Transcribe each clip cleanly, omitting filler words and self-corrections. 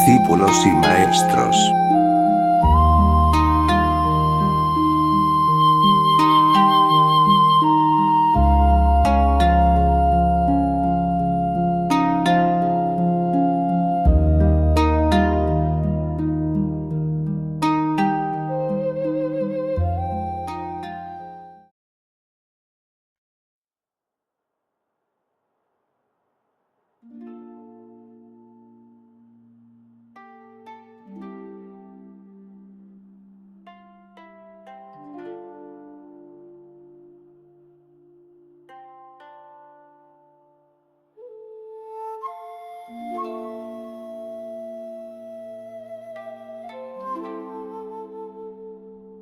discípulos y maestros.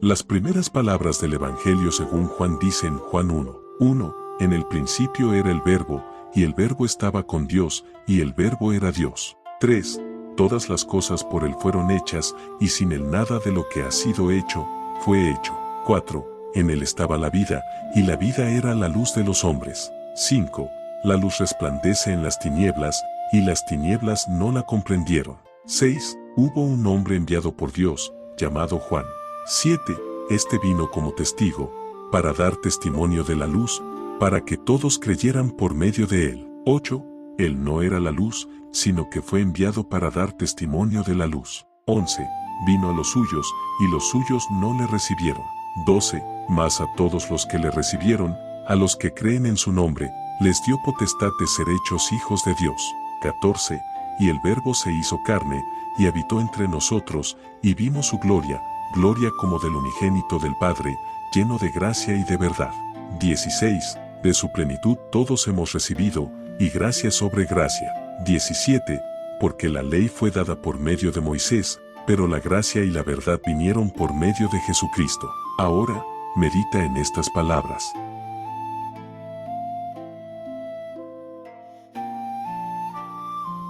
Las primeras palabras del Evangelio según Juan dicen Juan 1:1, en el principio era el Verbo, y el Verbo estaba con Dios, y el Verbo era Dios. 3. Todas las cosas por él fueron hechas, y sin él nada de lo que ha sido hecho, fue hecho. 4. En él estaba la vida, y la vida era la luz de los hombres. 5. La luz resplandece en las tinieblas, y las tinieblas no la comprendieron. 6. Hubo un hombre enviado por Dios, llamado Juan. 7. Este vino como testigo, para dar testimonio de la luz, para que todos creyeran por medio de él. 8. Él no era la luz, sino que fue enviado para dar testimonio de la luz. 11. Vino a los suyos, y los suyos no le recibieron. 12. Mas a todos los que le recibieron, a los que creen en su nombre, les dio potestad de ser hechos hijos de Dios. 14. Y el Verbo se hizo carne, y habitó entre nosotros, y vimos su gloria, gloria como del unigénito del Padre, lleno de gracia y de verdad. 16. De su plenitud todos hemos recibido, y gracia sobre gracia. 17. Porque la ley fue dada por medio de Moisés, pero la gracia y la verdad vinieron por medio de Jesucristo. Ahora, medita en estas palabras.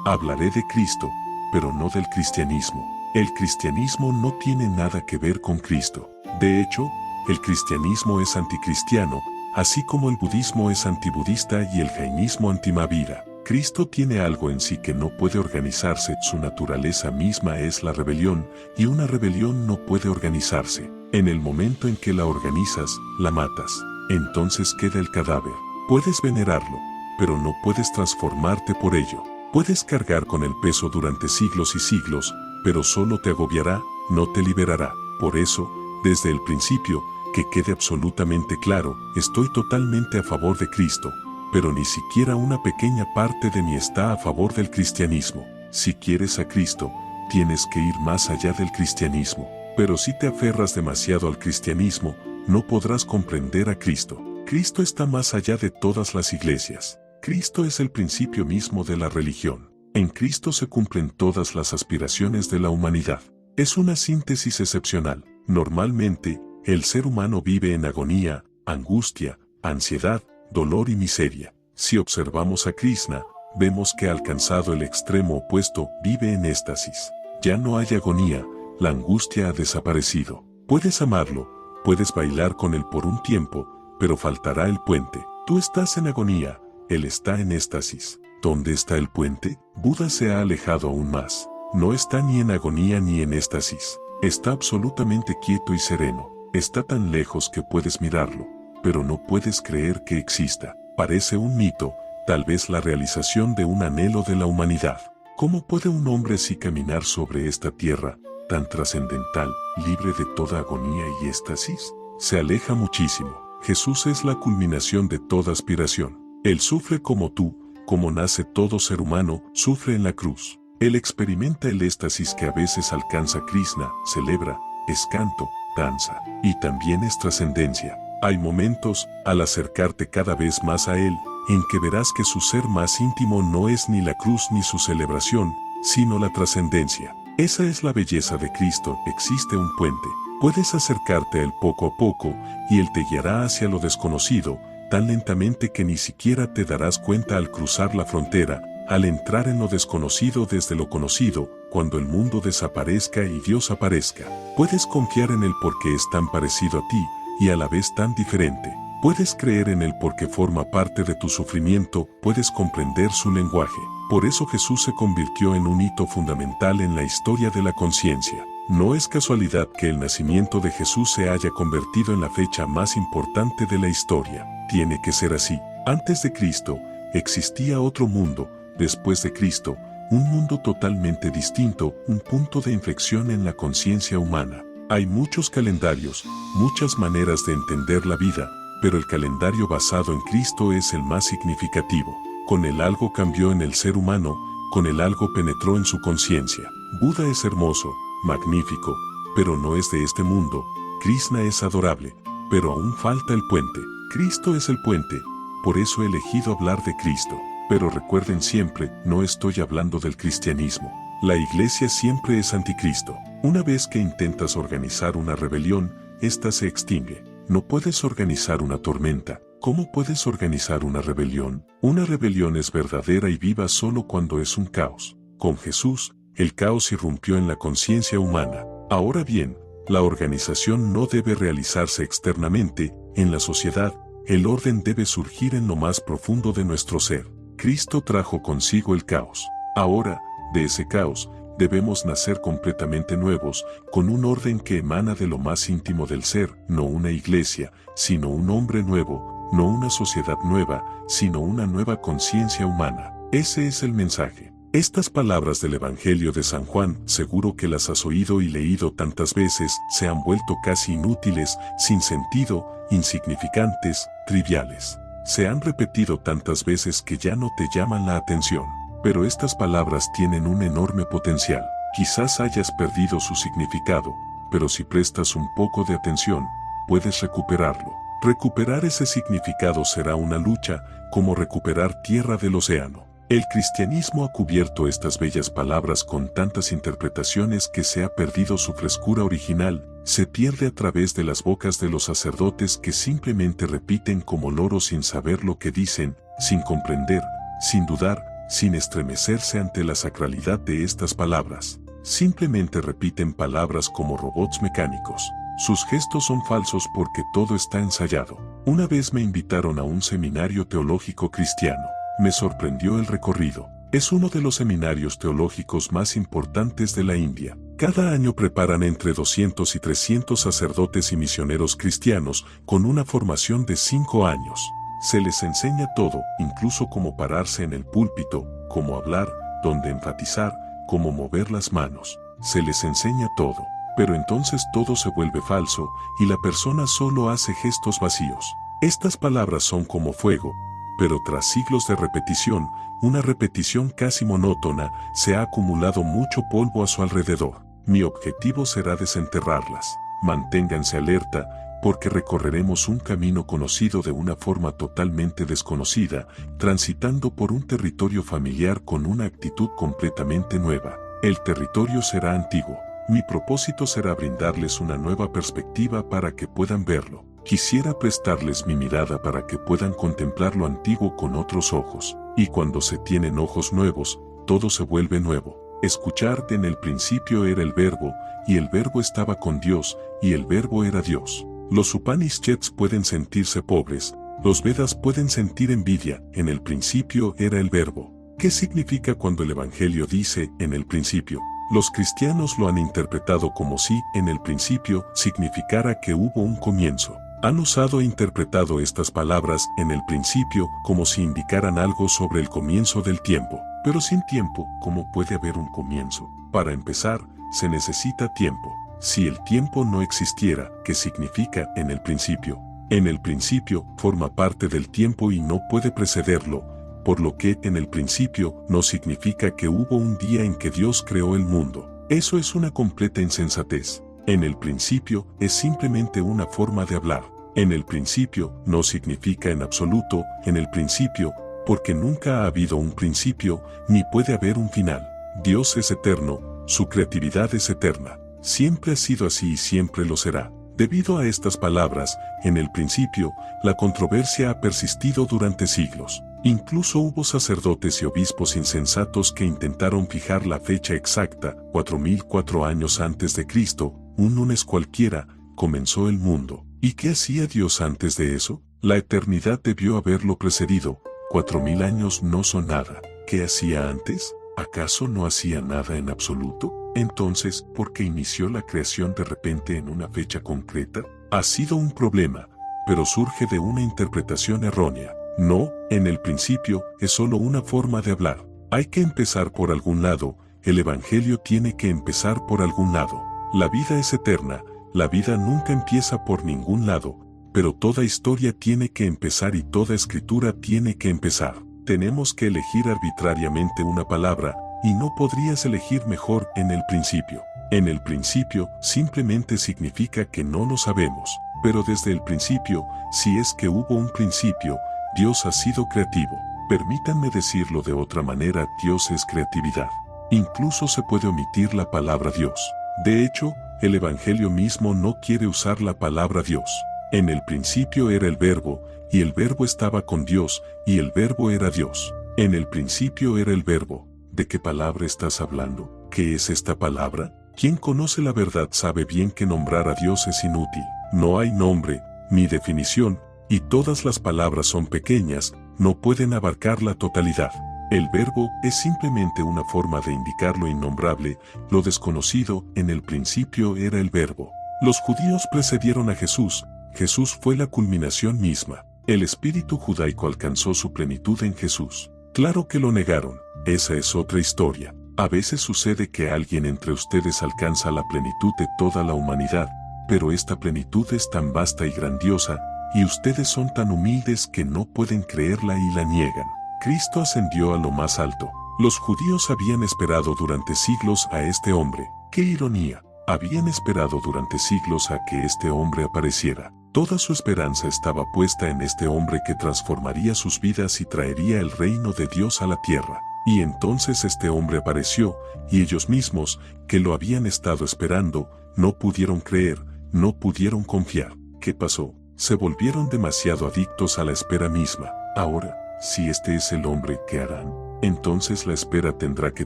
Hablaré de Cristo, pero no del cristianismo. El cristianismo no tiene nada que ver con Cristo. De hecho, el cristianismo es anticristiano, así como el budismo es antibudista y el jainismo antimavira. Cristo tiene algo en sí que no puede organizarse, su naturaleza misma es la rebelión, y una rebelión no puede organizarse. En el momento en que la organizas, la matas. Entonces queda el cadáver. Puedes venerarlo, pero no puedes transformarte por ello. Puedes cargar con el peso durante siglos y siglos, pero solo te agobiará, no te liberará. Por eso, desde el principio, que quede absolutamente claro, estoy totalmente a favor de Cristo, pero ni siquiera una pequeña parte de mí está a favor del cristianismo. Si quieres a Cristo, tienes que ir más allá del cristianismo. Pero si te aferras demasiado al cristianismo, no podrás comprender a Cristo. Cristo está más allá de todas las iglesias. Cristo es el principio mismo de la religión. En Cristo se cumplen todas las aspiraciones de la humanidad. Es una síntesis excepcional. Normalmente, el ser humano vive en agonía, angustia, ansiedad, dolor y miseria. Si observamos a Krishna, vemos que ha alcanzado el extremo opuesto, vive en éxtasis. Ya no hay agonía, la angustia ha desaparecido. Puedes amarlo, puedes bailar con él por un tiempo, pero faltará el puente. Tú estás en agonía, él está en éxtasis. ¿Dónde está el puente? Buda se ha alejado aún más. No está ni en agonía ni en éxtasis. Está absolutamente quieto y sereno. Está tan lejos que puedes mirarlo, pero no puedes creer que exista. Parece un mito, tal vez la realización de un anhelo de la humanidad. ¿Cómo puede un hombre así caminar sobre esta tierra, tan trascendental, libre de toda agonía y éxtasis? Se aleja muchísimo. Jesús es la culminación de toda aspiración. Él sufre como tú, como nace todo ser humano, sufre en la cruz. Él experimenta el éxtasis que a veces alcanza Krishna, celebra, es canto, danza, y también es trascendencia. Hay momentos, al acercarte cada vez más a Él, en que verás que su ser más íntimo no es ni la cruz ni su celebración, sino la trascendencia. Esa es la belleza de Cristo. Existe un puente. Puedes acercarte a Él poco a poco, y Él te guiará hacia lo desconocido, tan lentamente que ni siquiera te darás cuenta al cruzar la frontera, al entrar en lo desconocido desde lo conocido, cuando el mundo desaparezca y Dios aparezca. Puedes confiar en Él porque es tan parecido a ti, y a la vez tan diferente. Puedes creer en Él porque forma parte de tu sufrimiento, puedes comprender su lenguaje. Por eso Jesús se convirtió en un hito fundamental en la historia de la conciencia. No es casualidad que el nacimiento de Jesús se haya convertido en la fecha más importante de la historia. Tiene que ser así. Antes de Cristo, existía otro mundo. Después de Cristo, un mundo totalmente distinto, un punto de inflexión en la conciencia humana. Hay muchos calendarios, muchas maneras de entender la vida, pero el calendario basado en Cristo es el más significativo. Con él algo cambió en el ser humano, con él algo penetró en su conciencia. Buda es hermoso, magnífico, pero no es de este mundo. Krishna es adorable, pero aún falta el puente. Cristo es el puente, por eso he elegido hablar de Cristo. Pero recuerden siempre, no estoy hablando del cristianismo. La iglesia siempre es anticristo. Una vez que intentas organizar una rebelión, esta se extingue. No puedes organizar una tormenta. ¿Cómo puedes organizar una rebelión? Una rebelión es verdadera y viva solo cuando es un caos. Con Jesús, el caos irrumpió en la conciencia humana. Ahora bien, la organización no debe realizarse externamente, en la sociedad. El orden debe surgir en lo más profundo de nuestro ser. Cristo trajo consigo el caos. Ahora, de ese caos, debemos nacer completamente nuevos, con un orden que emana de lo más íntimo del ser, no una iglesia, sino un hombre nuevo, no una sociedad nueva, sino una nueva conciencia humana. Ese es el mensaje. Estas palabras del Evangelio de San Juan, seguro que las has oído y leído tantas veces, se han vuelto casi inútiles, sin sentido, insignificantes, triviales. Se han repetido tantas veces que ya no te llaman la atención. Pero estas palabras tienen un enorme potencial. Quizás hayas perdido su significado, pero si prestas un poco de atención, puedes recuperarlo. Recuperar ese significado será una lucha, como recuperar tierra del océano. El cristianismo ha cubierto estas bellas palabras con tantas interpretaciones que se ha perdido su frescura original, se pierde a través de las bocas de los sacerdotes que simplemente repiten como loros sin saber lo que dicen, sin comprender, sin dudar, sin estremecerse ante la sacralidad de estas palabras. Simplemente repiten palabras como robots mecánicos. Sus gestos son falsos porque todo está ensayado. Una vez me invitaron a un seminario teológico cristiano. Me sorprendió el recorrido. Es uno de los seminarios teológicos más importantes de la India. Cada año preparan entre 200 y 300 sacerdotes y misioneros cristianos con una formación de 5 años. Se les enseña todo, incluso cómo pararse en el púlpito, cómo hablar, dónde enfatizar, cómo mover las manos. Se les enseña todo. Pero entonces todo se vuelve falso y la persona solo hace gestos vacíos. Estas palabras son como fuego. Pero tras siglos de repetición, una repetición casi monótona, se ha acumulado mucho polvo a su alrededor. Mi objetivo será desenterrarlas. Manténganse alerta, porque recorreremos un camino conocido de una forma totalmente desconocida, transitando por un territorio familiar con una actitud completamente nueva. El territorio será antiguo. Mi propósito será brindarles una nueva perspectiva para que puedan verlo. Quisiera prestarles mi mirada para que puedan contemplar lo antiguo con otros ojos. Y cuando se tienen ojos nuevos, todo se vuelve nuevo. Escuchar en el principio era el Verbo, y el Verbo estaba con Dios, y el Verbo era Dios. Los Upanishads pueden sentirse pobres, los Vedas pueden sentir envidia, en el principio era el Verbo. ¿Qué significa cuando el Evangelio dice, en el principio? Los cristianos lo han interpretado como si, en el principio, significara que hubo un comienzo. Han usado e interpretado estas palabras, en el principio, como si indicaran algo sobre el comienzo del tiempo. Pero sin tiempo, ¿cómo puede haber un comienzo? Para empezar, se necesita tiempo. Si el tiempo no existiera, ¿qué significa en el principio? En el principio, forma parte del tiempo y no puede precederlo, por lo que en el principio no significa que hubo un día en que Dios creó el mundo. Eso es una completa insensatez. En el principio es simplemente una forma de hablar. En el principio no significa en absoluto, en el principio, porque nunca ha habido un principio, ni puede haber un final. Dios es eterno, su creatividad es eterna. Siempre ha sido así y siempre lo será. Debido a estas palabras, en el principio, la controversia ha persistido durante siglos. Incluso hubo sacerdotes y obispos insensatos que intentaron fijar la fecha exacta, 4004 años antes de Cristo, un lunes cualquiera, comenzó el mundo. ¿Y qué hacía Dios antes de eso? La eternidad debió haberlo precedido, 4000 años no son nada. ¿Qué hacía antes? ¿Acaso no hacía nada en absoluto? Entonces, ¿por qué inició la creación de repente en una fecha concreta? Ha sido un problema, pero surge de una interpretación errónea. No, en el principio, es solo una forma de hablar. Hay que empezar por algún lado, el Evangelio tiene que empezar por algún lado. La vida es eterna, la vida nunca empieza por ningún lado, pero toda historia tiene que empezar y toda escritura tiene que empezar. Tenemos que elegir arbitrariamente una palabra, y no podrías elegir mejor en el principio. En el principio simplemente significa que no lo sabemos, pero desde el principio, si es que hubo un principio, Dios ha sido creativo. Permítanme decirlo de otra manera, Dios es creatividad. Incluso se puede omitir la palabra Dios. De hecho, el Evangelio mismo no quiere usar la palabra Dios. En el principio era el Verbo, y el Verbo estaba con Dios, y el Verbo era Dios. En el principio era el Verbo. ¿De qué palabra estás hablando? ¿Qué es esta palabra? Quien conoce la verdad sabe bien que nombrar a Dios es inútil. No hay nombre, ni definición, y todas las palabras son pequeñas, no pueden abarcar la totalidad. El verbo es simplemente una forma de indicar lo innombrable, lo desconocido. En el principio era el Verbo. Los judíos precedieron a Jesús. Jesús fue la culminación misma. El espíritu judaico alcanzó su plenitud en Jesús. Claro que lo negaron. Esa es otra historia. A veces sucede que alguien entre ustedes alcanza la plenitud de toda la humanidad, pero esta plenitud es tan vasta y grandiosa, y ustedes son tan humildes que no pueden creerla y la niegan. Cristo ascendió a lo más alto. Los judíos habían esperado durante siglos a este hombre. ¡Qué ironía! Habían esperado durante siglos a que este hombre apareciera. Toda su esperanza estaba puesta en este hombre que transformaría sus vidas y traería el reino de Dios a la tierra. Y entonces este hombre apareció, y ellos mismos, que lo habían estado esperando, no pudieron creer, no pudieron confiar. ¿Qué pasó? Se volvieron demasiado adictos a la espera misma. Ahora, si este es el hombre que harán, entonces la espera tendrá que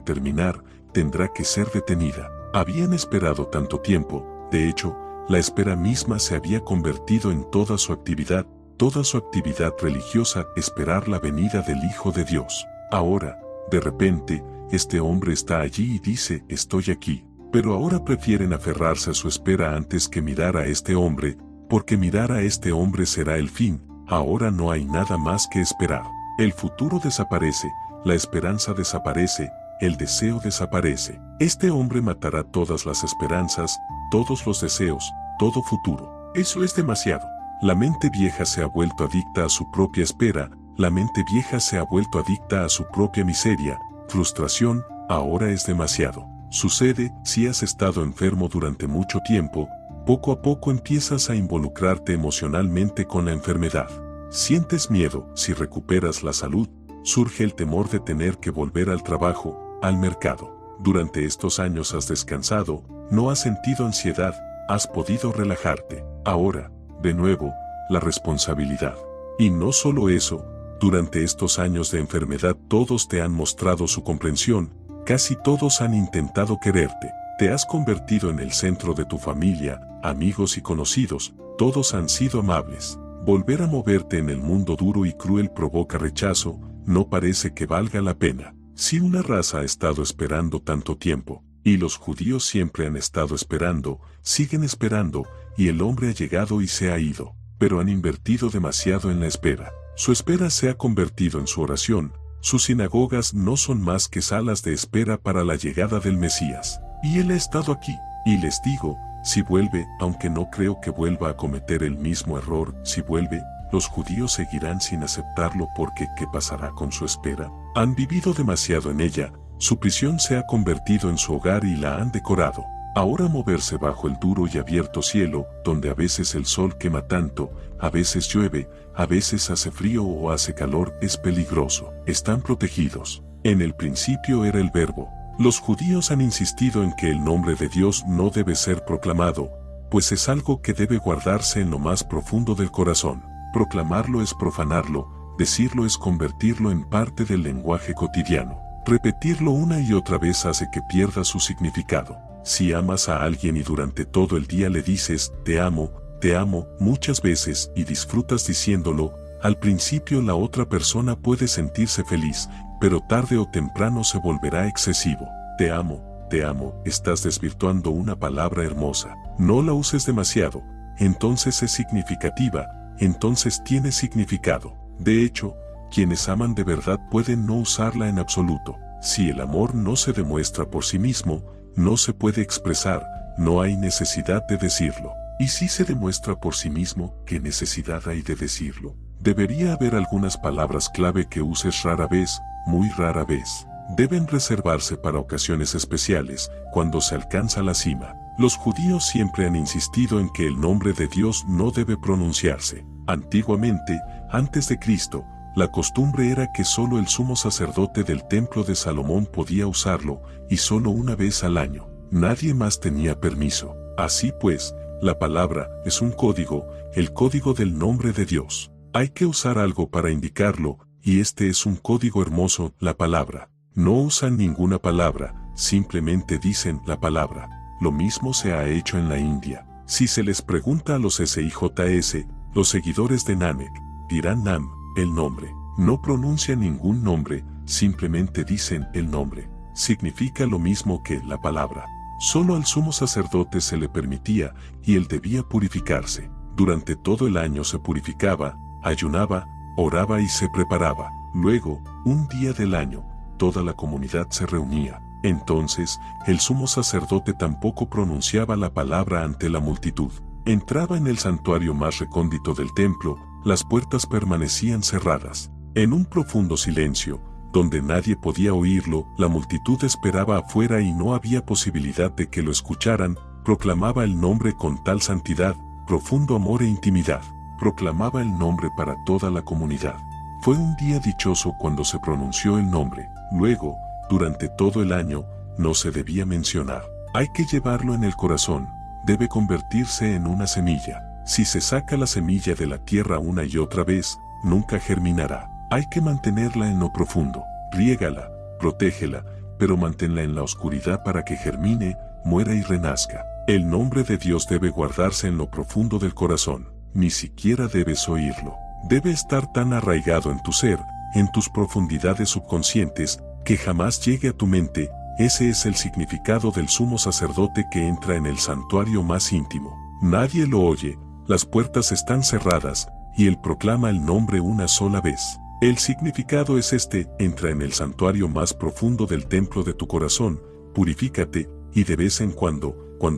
terminar, tendrá que ser detenida. Habían esperado tanto tiempo, de hecho, la espera misma se había convertido en toda su actividad religiosa, esperar la venida del Hijo de Dios. Ahora, de repente, este hombre está allí y dice, estoy aquí. Pero ahora prefieren aferrarse a su espera antes que mirar a este hombre, porque mirar a este hombre será el fin. Ahora no hay nada más que esperar. El futuro desaparece, la esperanza desaparece, el deseo desaparece. Este hombre matará todas las esperanzas, todos los deseos, todo futuro. Eso es demasiado. La mente vieja se ha vuelto adicta a su propia espera, la mente vieja se ha vuelto adicta a su propia miseria, frustración. Ahora es demasiado. Sucede, si has estado enfermo durante mucho tiempo, poco a poco empiezas a involucrarte emocionalmente con la enfermedad. Sientes miedo, si recuperas la salud, surge el temor de tener que volver al trabajo, al mercado. Durante estos años has descansado, no has sentido ansiedad, has podido relajarte. Ahora, de nuevo, la responsabilidad. Y no solo eso, durante estos años de enfermedad todos te han mostrado su comprensión, casi todos han intentado quererte. Te has convertido en el centro de tu familia, amigos y conocidos, todos han sido amables. Volver a moverte en el mundo duro y cruel provoca rechazo, no parece que valga la pena. Si una raza ha estado esperando tanto tiempo, y los judíos siempre han estado esperando, siguen esperando, y el hombre ha llegado y se ha ido, pero han invertido demasiado en la espera. Su espera se ha convertido en su oración, sus sinagogas no son más que salas de espera para la llegada del Mesías. Y él ha estado aquí, y les digo, si vuelve, aunque no creo que vuelva a cometer el mismo error, si vuelve, los judíos seguirán sin aceptarlo porque ¿qué pasará con su espera? Han vivido demasiado en ella, su prisión se ha convertido en su hogar y la han decorado. Ahora moverse bajo el duro y abierto cielo, donde a veces el sol quema tanto, a veces llueve, a veces hace frío o hace calor, es peligroso. Están protegidos. En el principio era el Verbo. Los judíos han insistido en que el nombre de Dios no debe ser proclamado, pues es algo que debe guardarse en lo más profundo del corazón. Proclamarlo es profanarlo, decirlo es convertirlo en parte del lenguaje cotidiano. Repetirlo una y otra vez hace que pierda su significado. Si amas a alguien y durante todo el día le dices, te amo, muchas veces y disfrutas diciéndolo, Al principio la otra persona puede sentirse feliz, pero tarde o temprano se volverá excesivo. Te amo, estás desvirtuando una palabra hermosa. No la uses demasiado, entonces es significativa, entonces tiene significado. De hecho, quienes aman de verdad pueden no usarla en absoluto. Si el amor no se demuestra por sí mismo, no se puede expresar, no hay necesidad de decirlo. Y si se demuestra por sí mismo, ¿qué necesidad hay de decirlo? Debería haber algunas palabras clave que uses rara vez, muy rara vez. Deben reservarse para ocasiones especiales, cuando se alcanza la cima. Los judíos siempre han insistido en que el nombre de Dios no debe pronunciarse. Antiguamente, antes de Cristo, la costumbre era que solo el sumo sacerdote del templo de Salomón podía usarlo, y solo una vez al año. Nadie más tenía permiso. Así pues, la palabra es un código, el código del nombre de Dios. Hay que usar algo para indicarlo, y este es un código hermoso, la palabra. No usan ninguna palabra, simplemente dicen la palabra. Lo mismo se ha hecho en la India. Si se les pregunta a los SIJS, los seguidores de Nanak, dirán Nam, el nombre. No pronuncian ningún nombre, simplemente dicen el nombre. Significa lo mismo que la palabra. Solo al sumo sacerdote se le permitía, y él debía purificarse. Durante todo el año se purificaba, ayunaba, oraba y se preparaba. Luego, un día del año, toda la comunidad se reunía. Entonces, el sumo sacerdote tampoco pronunciaba la palabra ante la multitud. Entraba en el santuario más recóndito del templo, las puertas permanecían cerradas. En un profundo silencio, donde nadie podía oírlo, la multitud esperaba afuera y no había posibilidad de que lo escucharan, proclamaba el nombre con tal santidad, profundo amor e intimidad. Proclamaba el nombre para toda la comunidad. Fue un día dichoso cuando se pronunció el nombre. Luego, durante todo el año, no se debía mencionar. Hay que llevarlo en el corazón, debe convertirse en una semilla. Si se saca la semilla de la tierra una y otra vez, nunca germinará. Hay que mantenerla en lo profundo, riégala, protégela, pero manténla en la oscuridad para que germine, muera y renazca. El nombre de Dios debe guardarse en lo profundo del corazón. Ni siquiera debes oírlo. Debe estar tan arraigado en tu ser, en tus profundidades subconscientes, que jamás llegue a tu mente. Ese es el significado del sumo sacerdote que entra en el santuario más íntimo. Nadie lo oye, las puertas están cerradas, y él proclama el nombre una sola vez. El significado es este: entra en el santuario más profundo del templo de tu corazón, purifícate, y de vez en cuando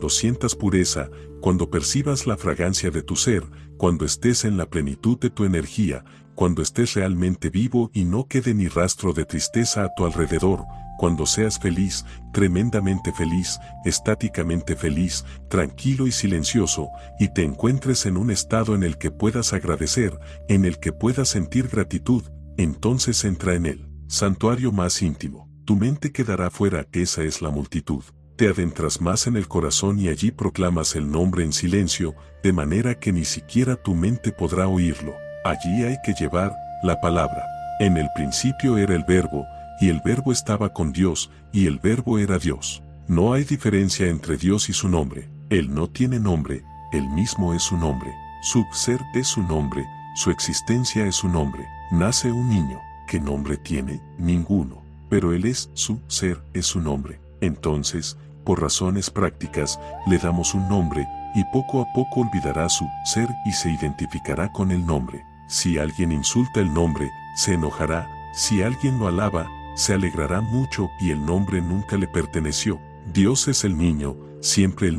sientas pureza, cuando percibas la fragancia de tu ser, cuando estés en la plenitud de tu energía, cuando estés realmente vivo y no quede ni rastro de tristeza a tu alrededor, cuando seas feliz, tremendamente feliz, estáticamente feliz, tranquilo y silencioso, y te encuentres en un estado en el que puedas agradecer, en el que puedas sentir gratitud, entonces entra en el santuario más íntimo. Tu mente quedará fuera, esa es la multitud. Te adentras más en el corazón y allí proclamas el nombre en silencio, de manera que ni siquiera tu mente podrá oírlo. Allí hay que llevar la palabra. En el principio era el Verbo, y el Verbo estaba con Dios, y el Verbo era Dios. No hay diferencia entre Dios y su nombre. Él no tiene nombre, Él mismo es su nombre. Su ser es su nombre, su existencia es su nombre. Nace un niño. ¿Qué nombre tiene? Ninguno. Pero Él es su ser, es su nombre. Entonces, por razones prácticas, le damos un nombre, y poco a poco olvidará su ser y se identificará con el nombre. Si alguien insulta el nombre, se enojará. Si alguien lo alaba, se alegrará mucho y el nombre nunca le perteneció. Dios es el niño, siempre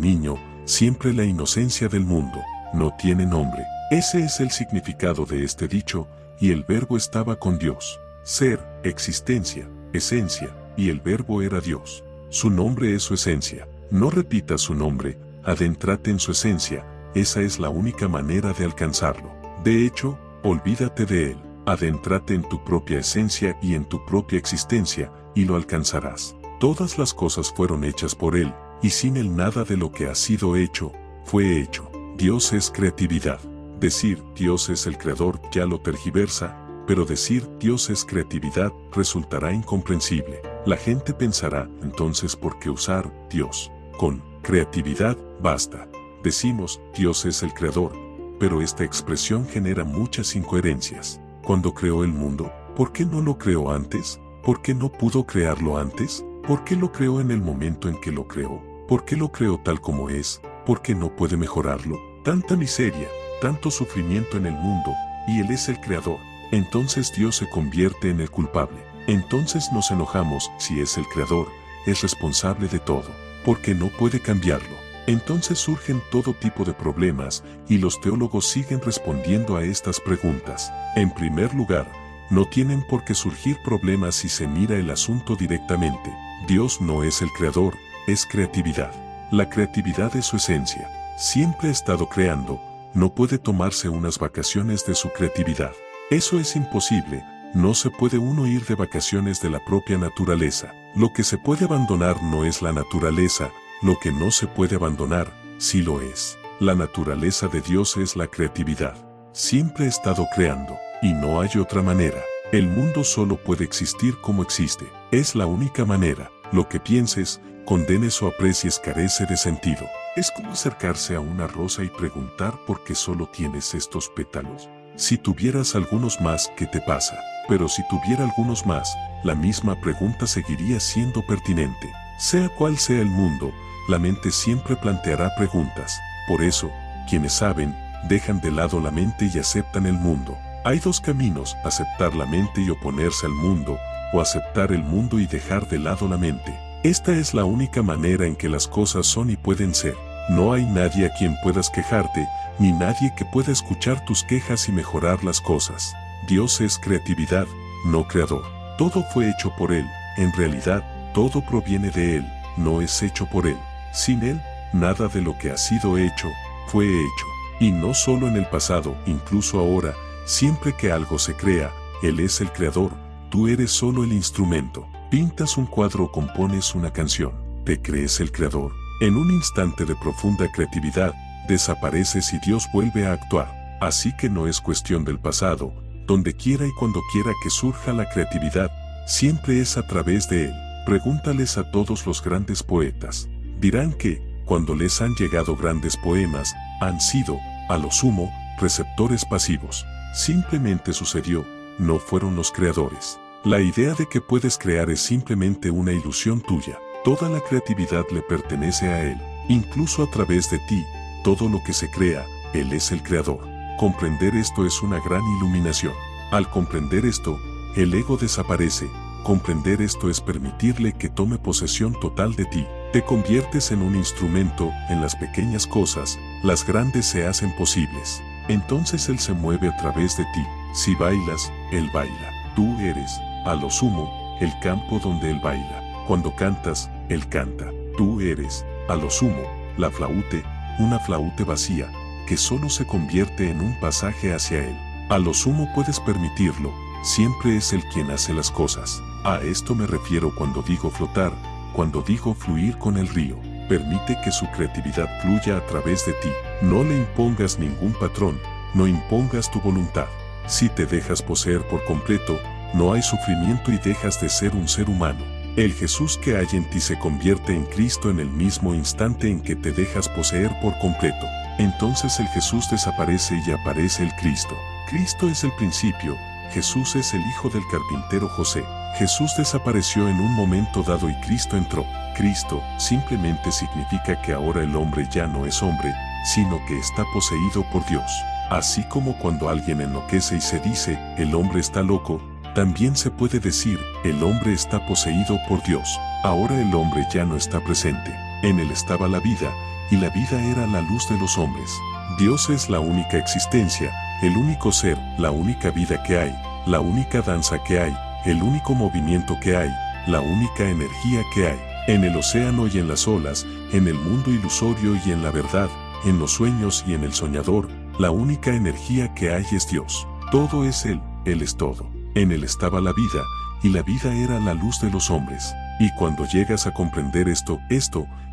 la inocencia del mundo. No tiene nombre. Ese es el significado de este dicho, y el Verbo estaba con Dios. Ser, existencia, esencia, y el Verbo era Dios. Su nombre es su esencia. No repitas su nombre, adéntrate en su esencia, esa es la única manera de alcanzarlo. De hecho, olvídate de él, adéntrate en tu propia esencia y en tu propia existencia, y lo alcanzarás. Todas las cosas fueron hechas por él, y sin él nada de lo que ha sido hecho, fue hecho. Dios es creatividad. Decir Dios es el creador ya lo tergiversa, pero decir Dios es creatividad resultará incomprensible. La gente pensará, entonces, ¿por qué usar Dios? Con creatividad basta. Decimos Dios es el creador, pero esta expresión genera muchas incoherencias. Cuando creó el mundo, ¿por qué no lo creó antes? ¿Por qué no pudo crearlo antes? ¿Por qué lo creó en el momento en que lo creó? ¿Por qué lo creó tal como es? ¿Por qué no puede mejorarlo? Tanta miseria, tanto sufrimiento en el mundo, y Él es el creador. Entonces Dios se convierte en el culpable. Entonces nos enojamos si es el creador, es responsable de todo, porque no puede cambiarlo. Entonces surgen todo tipo de problemas y los teólogos siguen respondiendo a estas preguntas. En primer lugar, no tienen por qué surgir problemas si se mira el asunto directamente. Dios no es el creador, es creatividad. La creatividad es su esencia. Siempre ha estado creando, no puede tomarse unas vacaciones de su creatividad. Eso es imposible, no se puede uno ir de vacaciones de la propia naturaleza. Lo que se puede abandonar no es la naturaleza, lo que no se puede abandonar, sí lo es. La naturaleza de Dios es la creatividad. Siempre ha estado creando, y no hay otra manera. El mundo solo puede existir como existe. Es la única manera. Lo que pienses, condenes o aprecies carece de sentido. Es como acercarse a una rosa y preguntar por qué solo tienes estos pétalos. Si tuvieras algunos más, ¿qué te pasa? Pero si tuviera algunos más, la misma pregunta seguiría siendo pertinente. Sea cual sea el mundo, la mente siempre planteará preguntas. Por eso, quienes saben, dejan de lado la mente y aceptan el mundo. Hay dos caminos, aceptar la mente y oponerse al mundo, o aceptar el mundo y dejar de lado la mente. Esta es la única manera en que las cosas son y pueden ser. No hay nadie a quien puedas quejarte, ni nadie que pueda escuchar tus quejas y mejorar las cosas. Dios es creatividad, no creador. Todo fue hecho por Él, en realidad, todo proviene de Él, no es hecho por Él. Sin Él, nada de lo que ha sido hecho, fue hecho. Y no solo en el pasado, incluso ahora, siempre que algo se crea, Él es el creador, tú eres solo el instrumento. Pintas un cuadro o compones una canción, ¿te crees el creador? En un instante de profunda creatividad, desapareces y Dios vuelve a actuar. Así que no es cuestión del pasado, donde quiera y cuando quiera que surja la creatividad, siempre es a través de Él. Pregúntales a todos los grandes poetas. Dirán que, cuando les han llegado grandes poemas, han sido, a lo sumo, receptores pasivos. Simplemente sucedió, no fueron los creadores. La idea de que puedes crear es simplemente una ilusión tuya. Toda la creatividad le pertenece a Él. Incluso a través de ti, todo lo que se crea, Él es el creador. Comprender esto es una gran iluminación. Al comprender esto, el ego desaparece. Comprender esto es permitirle que tome posesión total de ti. Te conviertes en un instrumento, en las pequeñas cosas, las grandes se hacen posibles. Entonces Él se mueve a través de ti. Si bailas, Él baila. Tú eres, a lo sumo, el campo donde Él baila. Cuando cantas, Él canta. Tú eres, a lo sumo, la flaute, una flaute vacía, que solo se convierte en un pasaje hacia Él. A lo sumo puedes permitirlo, siempre es Él quien hace las cosas. A esto me refiero cuando digo flotar, cuando digo fluir con el río. Permite que su creatividad fluya a través de ti. No le impongas ningún patrón, no impongas tu voluntad. Si te dejas poseer por completo, no hay sufrimiento y dejas de ser un ser humano. El Jesús que hay en ti se convierte en Cristo en el mismo instante en que te dejas poseer por completo. Entonces el Jesús desaparece y aparece el Cristo. Cristo es el principio, Jesús es el hijo del carpintero José. Jesús desapareció en un momento dado y Cristo entró. Cristo simplemente significa que ahora el hombre ya no es hombre, sino que está poseído por Dios. Así como cuando alguien enloquece y se dice, el hombre está loco, también se puede decir, el hombre está poseído por Dios. Ahora el hombre ya no está presente. En él estaba la vida, y la vida era la luz de los hombres. Dios es la única existencia, el único ser, la única vida que hay, la única danza que hay, el único movimiento que hay, la única energía que hay. En el océano y en las olas, en el mundo ilusorio y en la verdad, en los sueños y en el soñador, la única energía que hay es Dios. Todo es Él es todo. En Él estaba la vida, y la vida era la luz de los hombres. Y cuando llegas a comprender esto,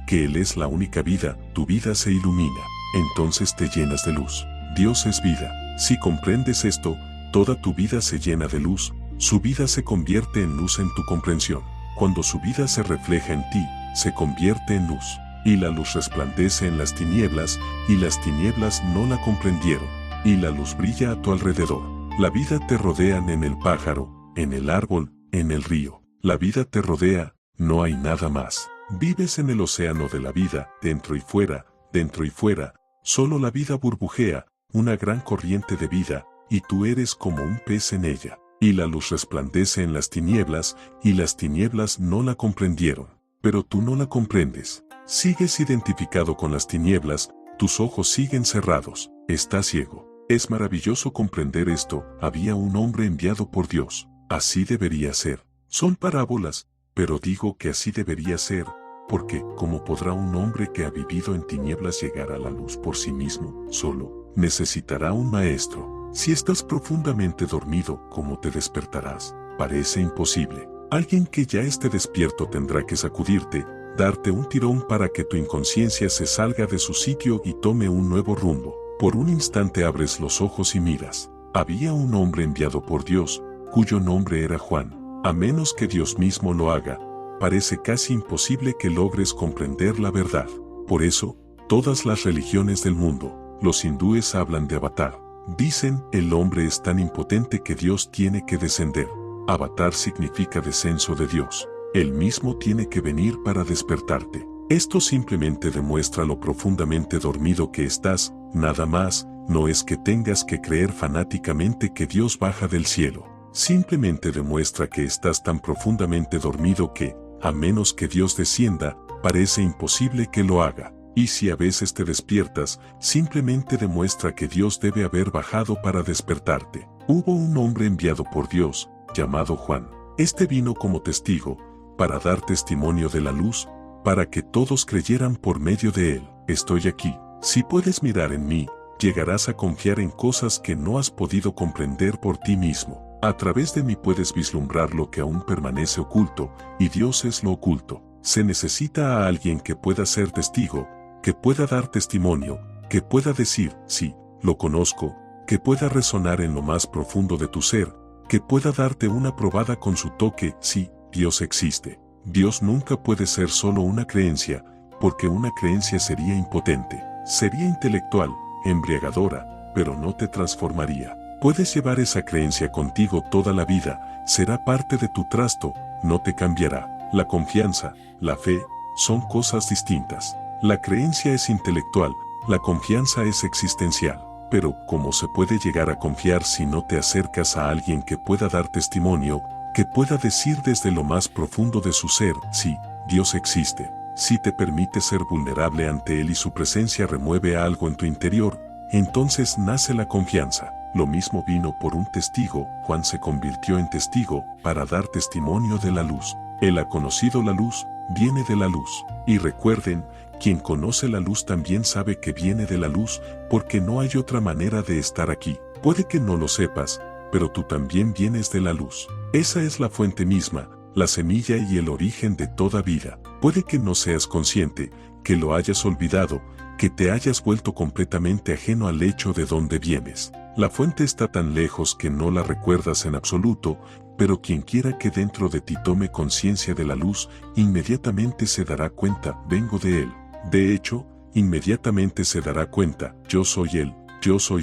que Él es la única vida, tu vida se ilumina. Entonces te llenas de luz. Dios es vida. Si comprendes esto, toda tu vida se llena de luz, su vida se convierte en luz en tu comprensión. Cuando su vida se refleja en ti, se convierte en luz. Y la luz resplandece en las tinieblas, y las tinieblas no la comprendieron. Y la luz brilla a tu alrededor. La vida te rodean en el pájaro, en el árbol, en el río. La vida te rodea, no hay nada más. Vives en el océano de la vida, dentro y fuera, solo la vida burbujea, una gran corriente de vida, y tú eres como un pez en ella. Y la luz resplandece en las tinieblas, y las tinieblas no la comprendieron. Pero tú no la comprendes. Sigues identificado con las tinieblas, tus ojos siguen cerrados, estás ciego. Es maravilloso comprender esto, había un hombre enviado por Dios. Así debería ser. Son parábolas, pero digo que así debería ser, porque, ¿cómo podrá un hombre que ha vivido en tinieblas llegar a la luz por sí mismo, solo? Necesitará un maestro. Si estás profundamente dormido, ¿cómo te despertarás? Parece imposible. Alguien que ya esté despierto tendrá que sacudirte, darte un tirón para que tu inconsciencia se salga de su sitio y tome un nuevo rumbo. Por un instante abres los ojos y miras. Había un hombre enviado por Dios, cuyo nombre era Juan. A menos que Dios mismo lo haga, parece casi imposible que logres comprender la verdad. Por eso, todas las religiones del mundo, los hindúes hablan de Avatar. Dicen, el hombre es tan impotente que Dios tiene que descender. Avatar significa descenso de Dios. Él mismo tiene que venir para despertarte. Esto simplemente demuestra lo profundamente dormido que estás, nada más, no es que tengas que creer fanáticamente que Dios baja del cielo. Simplemente demuestra que estás tan profundamente dormido que, a menos que Dios descienda, parece imposible que lo haga. Y si a veces te despiertas, simplemente demuestra que Dios debe haber bajado para despertarte. Hubo un hombre enviado por Dios, llamado Juan. Este vino como testigo, para dar testimonio de la luz, para que todos creyeran por medio de él. Estoy aquí. Si puedes mirar en mí, llegarás a confiar en cosas que no has podido comprender por ti mismo. A través de mí puedes vislumbrar lo que aún permanece oculto, y Dios es lo oculto. Se necesita a alguien que pueda ser testigo, que pueda dar testimonio, que pueda decir, sí, lo conozco, que pueda resonar en lo más profundo de tu ser, que pueda darte una probada con su toque, sí, Dios existe. Dios nunca puede ser solo una creencia, porque una creencia sería impotente, sería intelectual, embriagadora, pero no te transformaría. Puedes llevar esa creencia contigo toda la vida, será parte de tu trasto, no te cambiará. La confianza, la fe, son cosas distintas. La creencia es intelectual, la confianza es existencial. Pero, ¿cómo se puede llegar a confiar si no te acercas a alguien que pueda dar testimonio, que pueda decir desde lo más profundo de su ser, sí, Dios existe? Si te permites ser vulnerable ante Él y su presencia remueve algo en tu interior, entonces nace la confianza. Lo mismo vino por un testigo, Juan se convirtió en testigo para dar testimonio de la luz. Él ha conocido la luz, viene de la luz. Y recuerden, quien conoce la luz también sabe que viene de la luz, porque no hay otra manera de estar aquí. Puede que no lo sepas, pero tú también vienes de la luz. Esa es la fuente misma, la semilla y el origen de toda vida. Puede que no seas consciente, que lo hayas olvidado, que te hayas vuelto completamente ajeno al hecho de dónde vienes. La fuente está tan lejos que no la recuerdas en absoluto, pero quien quiera que dentro de ti tome conciencia de la luz, inmediatamente se dará cuenta, vengo de Él. De hecho, inmediatamente se dará cuenta, yo soy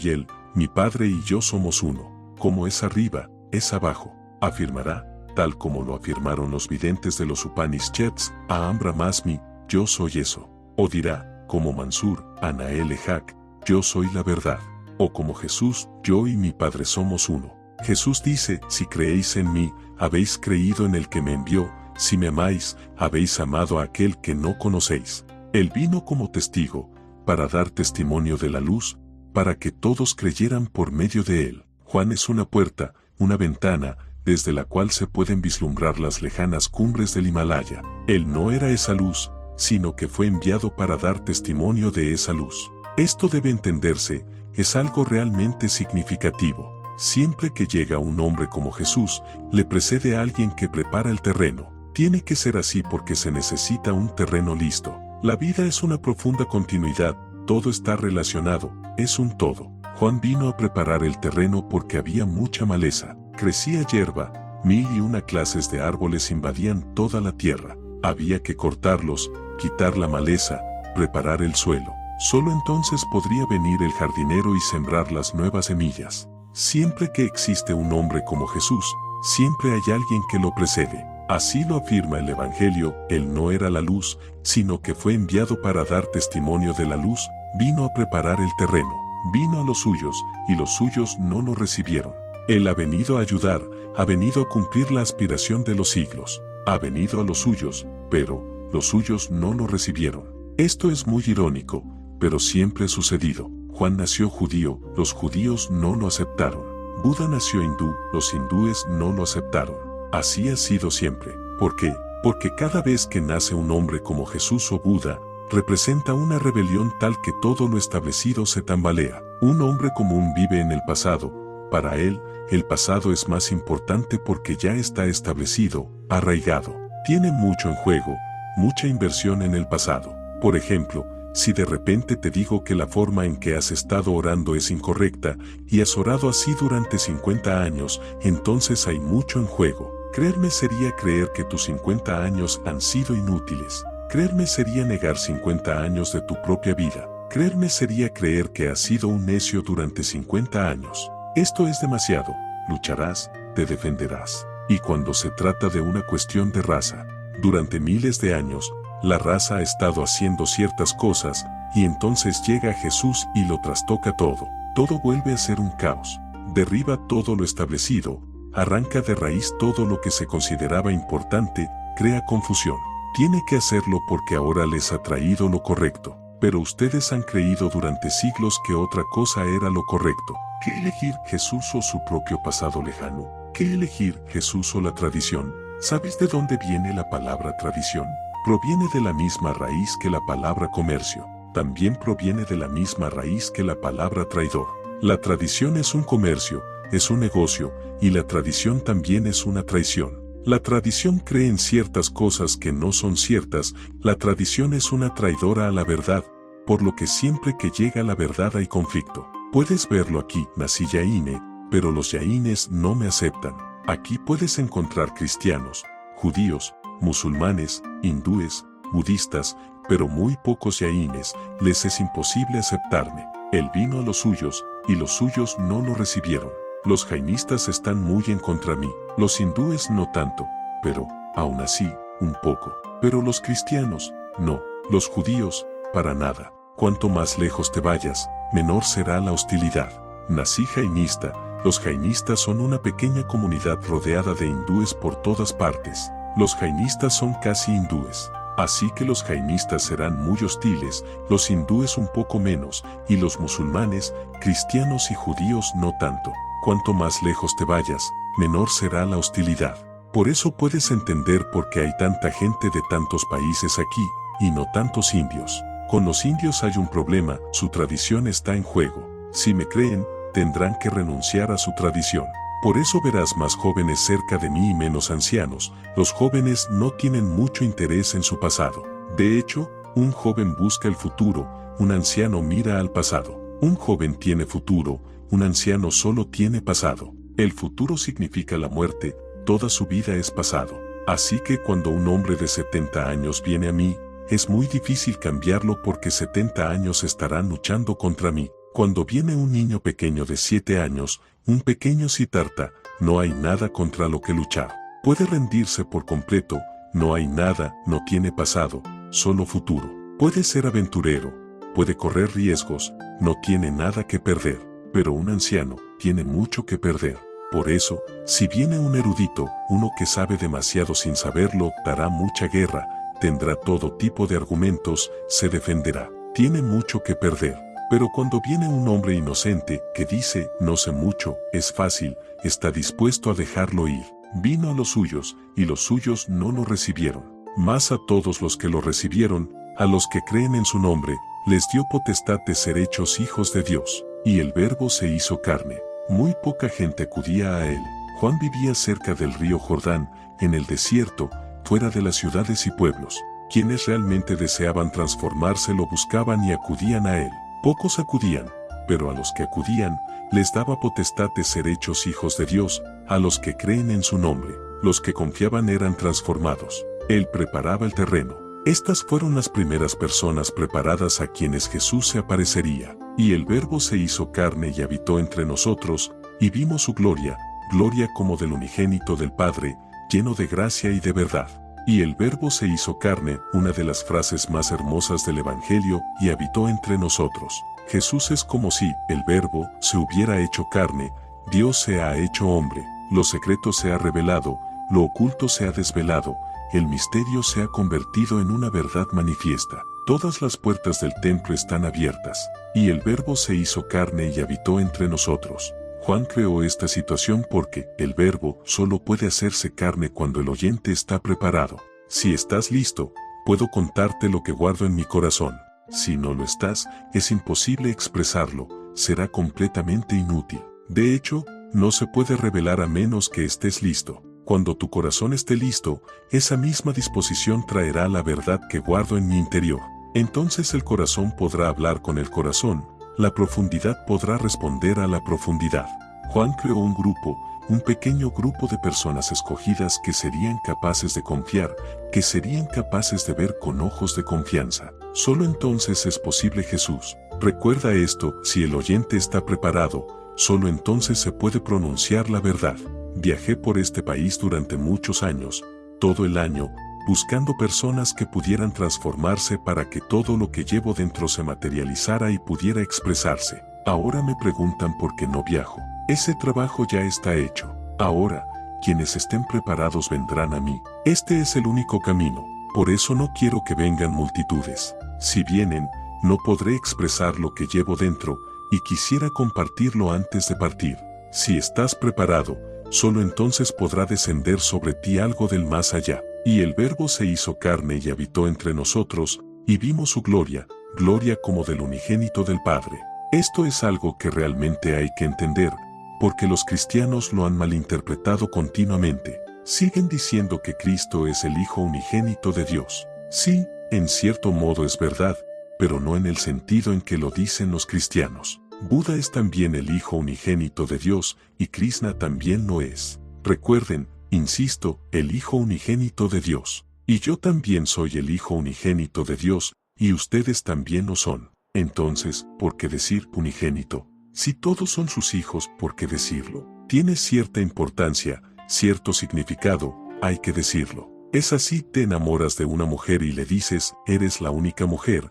Él, mi Padre y yo somos uno. Como es arriba, es abajo. Afirmará, tal como lo afirmaron los videntes de los Upanishads, Aham Brahmasmi, yo soy eso. O dirá, como Mansur, Anael-e-Haq, yo soy la verdad. O como Jesús, yo y mi Padre somos uno. Jesús dice, si creéis en mí, habéis creído en el que me envió, si me amáis, habéis amado a aquel que no conocéis. Él vino como testigo, para dar testimonio de la luz, para que todos creyeran por medio de él. Juan es una puerta, una ventana, desde la cual se pueden vislumbrar las lejanas cumbres del Himalaya. Él no era esa luz, sino que fue enviado para dar testimonio de esa luz. Esto debe entenderse, es algo realmente significativo. Siempre que llega un hombre como Jesús, le precede a alguien que prepara el terreno. Tiene que ser así porque se necesita un terreno listo. La vida es una profunda continuidad, todo está relacionado, es un todo. Juan vino a preparar el terreno porque había mucha maleza. Crecía hierba, 1001 clases de árboles invadían toda la tierra. Había que cortarlos, quitar la maleza, preparar el suelo. Solo entonces podría venir el jardinero y sembrar las nuevas semillas. Siempre que existe un hombre como Jesús, siempre hay alguien que lo precede. Así lo afirma el Evangelio, Él no era la luz, sino que fue enviado para dar testimonio de la luz, vino a preparar el terreno, vino a los suyos, y los suyos no lo recibieron. Él ha venido a ayudar, ha venido a cumplir la aspiración de los siglos, ha venido a los suyos, pero los suyos no lo recibieron. Esto es muy irónico, pero siempre ha sucedido. Juan nació judío, los judíos no lo aceptaron. Buda nació hindú, los hindúes no lo aceptaron. Así ha sido siempre. ¿Por qué? Porque cada vez que nace un hombre como Jesús o Buda, representa una rebelión tal que todo lo establecido se tambalea. Un hombre común vive en el pasado. Para él, el pasado es más importante porque ya está establecido, arraigado. Tiene mucho en juego, mucha inversión en el pasado. Por ejemplo, si de repente te digo que la forma en que has estado orando es incorrecta y has orado así durante 50 años, entonces hay mucho en juego. Creerme sería creer que tus 50 años han sido inútiles. Creerme sería negar 50 años de tu propia vida. Creerme sería creer que has sido un necio durante 50 años. Esto es demasiado. Lucharás, te defenderás. Y cuando se trata de una cuestión de raza, durante miles de años, la raza ha estado haciendo ciertas cosas, y entonces llega Jesús y lo trastoca todo. Todo vuelve a ser un caos. Derriba todo lo establecido, arranca de raíz todo lo que se consideraba importante, crea confusión. Tiene que hacerlo porque ahora les ha traído lo correcto. Pero ustedes han creído durante siglos que otra cosa era lo correcto. ¿Qué elegir, Jesús o su propio pasado lejano? ¿Qué elegir, Jesús o la tradición? ¿Sabes de dónde viene la palabra tradición? Proviene de la misma raíz que la palabra comercio. También proviene de la misma raíz que la palabra traidor. La tradición es un comercio, es un negocio, y la tradición también es una traición. La tradición cree en ciertas cosas que no son ciertas, la tradición es una traidora a la verdad, por lo que siempre que llega la verdad hay conflicto. Puedes verlo aquí, nací yaíne, pero los yaínes no me aceptan. Aquí puedes encontrar cristianos, judíos, musulmanes, hindúes, budistas, pero muy pocos yaínes, les es imposible aceptarme. Él vino a los suyos, y los suyos no lo recibieron. Los jainistas están muy en contra mí, los hindúes no tanto, pero, aún así, un poco. Pero los cristianos, no, los judíos, para nada. Cuanto más lejos te vayas, menor será la hostilidad. Nací jainista, los jainistas son una pequeña comunidad rodeada de hindúes por todas partes. Los jainistas son casi hindúes. Así que los jainistas serán muy hostiles, los hindúes un poco menos, y los musulmanes, cristianos y judíos no tanto. Cuanto más lejos te vayas, menor será la hostilidad. Por eso puedes entender por qué hay tanta gente de tantos países aquí, y no tantos indios. Con los indios hay un problema, su tradición está en juego. Si me creen, tendrán que renunciar a su tradición. Por eso verás más jóvenes cerca de mí y menos ancianos. Los jóvenes no tienen mucho interés en su pasado. De hecho, un joven busca el futuro, un anciano mira al pasado. Un joven tiene futuro, un anciano solo tiene pasado. El futuro significa la muerte, toda su vida es pasado. Así que cuando un hombre de 70 años viene a mí, es muy difícil cambiarlo porque 70 años estarán luchando contra mí. Cuando viene un niño pequeño de 7 años, un pequeño Siddhartha, no hay nada contra lo que luchar. Puede rendirse por completo, no hay nada, no tiene pasado, solo futuro. Puede ser aventurero, puede correr riesgos, no tiene nada que perder. Pero un anciano tiene mucho que perder. Por eso, si viene un erudito, uno que sabe demasiado sin saberlo, dará mucha guerra, tendrá todo tipo de argumentos, se defenderá. Tiene mucho que perder. Pero cuando viene un hombre inocente que dice, no sé mucho, es fácil, está dispuesto a dejarlo ir. Vino a los suyos, y los suyos no lo recibieron. Mas a todos los que lo recibieron, a los que creen en su nombre, les dio potestad de ser hechos hijos de Dios. Y el Verbo se hizo carne. Muy poca gente acudía a él. Juan vivía cerca del río Jordán, en el desierto, fuera de las ciudades y pueblos. Quienes realmente deseaban transformarse lo buscaban y acudían a él. Pocos acudían, pero a los que acudían, les daba potestad de ser hechos hijos de Dios, a los que creen en su nombre. Los que confiaban eran transformados. Él preparaba el terreno. Estas fueron las primeras personas preparadas a quienes Jesús se aparecería. Y el Verbo se hizo carne y habitó entre nosotros, y vimos su gloria, gloria como del unigénito del Padre, lleno de gracia y de verdad. Y el Verbo se hizo carne, una de las frases más hermosas del Evangelio, y habitó entre nosotros. Jesús es como si el Verbo se hubiera hecho carne, Dios se ha hecho hombre, lo secreto se ha revelado, lo oculto se ha desvelado, el misterio se ha convertido en una verdad manifiesta. Todas las puertas del templo están abiertas, y el Verbo se hizo carne y habitó entre nosotros. Juan creó esta situación porque el Verbo solo puede hacerse carne cuando el oyente está preparado. Si estás listo, puedo contarte lo que guardo en mi corazón. Si no lo estás, es imposible expresarlo, será completamente inútil. De hecho, no se puede revelar a menos que estés listo. Cuando tu corazón esté listo, esa misma disposición traerá la verdad que guardo en mi interior. Entonces el corazón podrá hablar con el corazón, la profundidad podrá responder a la profundidad. Juan creó un grupo, un pequeño grupo de personas escogidas que serían capaces de confiar, que serían capaces de ver con ojos de confianza. Solo entonces es posible Jesús. Recuerda esto, si el oyente está preparado, solo entonces se puede pronunciar la verdad. Viajé por este país durante muchos años, todo el año, buscando personas que pudieran transformarse para que todo lo que llevo dentro se materializara y pudiera expresarse. Ahora me preguntan por qué no viajo. Ese trabajo ya está hecho. Ahora, quienes estén preparados vendrán a mí. Este es el único camino. Por eso no quiero que vengan multitudes. Si vienen, no podré expresar lo que llevo dentro, y quisiera compartirlo antes de partir. Si estás preparado, solo entonces podrá descender sobre ti algo del más allá. Y el Verbo se hizo carne y habitó entre nosotros, y vimos su gloria, gloria como del unigénito del Padre. Esto es algo que realmente hay que entender, porque los cristianos lo han malinterpretado continuamente. Siguen diciendo que Cristo es el Hijo unigénito de Dios. Sí, en cierto modo es verdad, pero no en el sentido en que lo dicen los cristianos. Buda es también el Hijo unigénito de Dios, y Krishna también lo es. Recuerden, insisto, el Hijo unigénito de Dios. Y yo también soy el Hijo unigénito de Dios, y ustedes también lo son. Entonces, ¿por qué decir unigénito? Si todos son sus hijos, ¿por qué decirlo? Tiene cierta importancia, cierto significado, hay que decirlo. Es así, te enamoras de una mujer y le dices, eres la única mujer